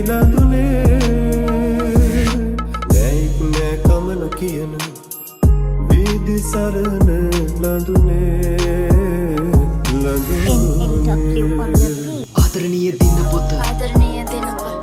ලඳුනේ නැයික් නෑ කමන කියන වීදි සරණ ලඳුනේ ආදරණීය දිනපොත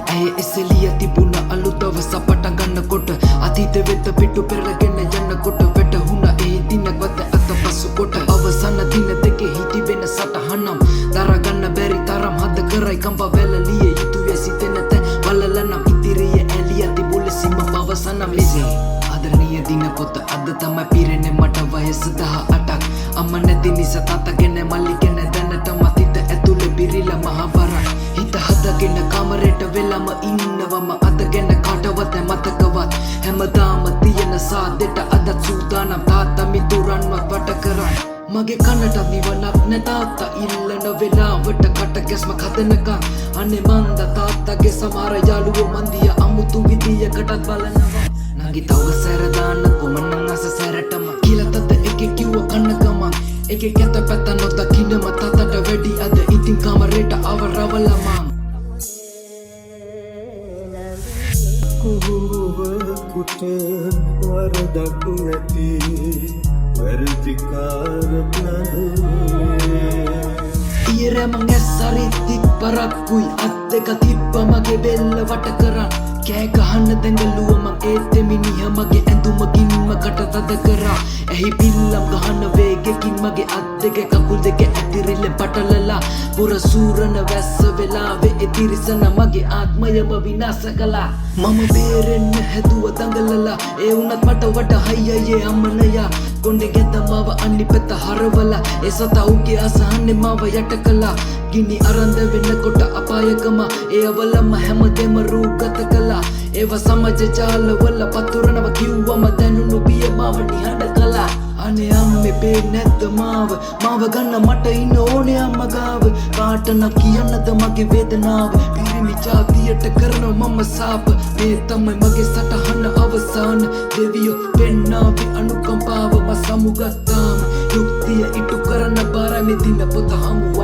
ඇය එසෙලිය තිබුණ අලුත් දවස පටන් ගන්නකොට අතීත වෙත පිටු පෙරලගෙන යනකොට වැටහුණ ඒ දිනවත අතපසු කොට අවසන් දින දෙකේ හිටි වෙන සටහනම් දරගන්න බැරි තරම් හද කරයි කම්බ වැළලිය යුතුය සිතෙන තැන් වලලනම් ඉදිරියේ ඇලිය තිබු ලෙසින්ම පවසනම් ලෙසේ ආදරණීය දිනපොත අද තමයි පිරෙන්නේ මට වයස 18ක් අම්මා නැති නිසා තාත්තා ගැන මල්ලි ගැන දැනටම හිත ඇතුලේ පිරිලා මහවරක් හිත හදගෙන කාමරේට වෙලම ඉන්නවම අද ගැන කාටවත් මතකවත් හැමදාම තියෙන සාදෙට අද සූදානම් තාත්තා මිතුරන්වත් වට කරන් මගේ කනට නිවනක් නැ තාත්තා ඉල්ලන වෙලාවට කට ගැස්මක් හදනකම් අනේ මන්ද තාත්තගේ සමහර යාළුවෝ මන්දිය අමුතු විදියකටත් බලනවා නගි තව සැර දාන්න කොමනන් අස සැරටම කියලා තද එකේ කිව්ව කන්න ගමන් එකේ කැත පැත්ත නොදකින්නම තාත්තට වැඩි අද ඉතින් කාමරේට අවරවලා මං කුහුවකුට වරදක් නැති වැරදිකාරත් නඳුනේ ඊරේ මං ඇස්සරි තික් පරක්කුයි අත් දෙක තිබ්බ මගේ බෙල්ල වට කරන් කෑ ගහන්න දැඟලුව මං ඒත් මිනිහ මගේ ඇඳුමකින්ම කට තද කරා එහි පිල්ලම් ගහන වේගෙකින් මගේ අත් දෙක කකුල් දෙක ඇතිරිල්ලෙන් පටලලා පුර සූරන වැස්ස වෙලාවේ ඉතිරිසන මගේ ආත්මයම විනාශ කළා මම බේරෙන්න හැදුව දඟලලා ඒ වුණත් මට වඩා හයියේ අම්මනයා කොණ්ඩේ ගෙතමව අනිපත හරවලා ඒ සතවුගේ අසහනේ මව යට කළා ගිනි අරන්ද වෙනකොට අපායකම ඒ අවලම හැමදේම රූගත කළා ඒව සමාජ ජාලවල පතුරනව කිව්වම දැනුණු බිය මාව නිහඬ කළා අනේ අම්මේ බේ නැද්ද මාව ගන්න මට ඉන්න ඕනේ අම්ම ගාව කාටනම් කියන්නද මගේ වේදනාව පිරිමි ජාතියට කරන මම සාප මේ තමයි මගේ සටහන අවසාන දෙවියෝ පෙන්නාවි අනුකම්පාව මසමුගත්තාම යුක්තිය ඉටු කරන බාර මේ දින පොත හමු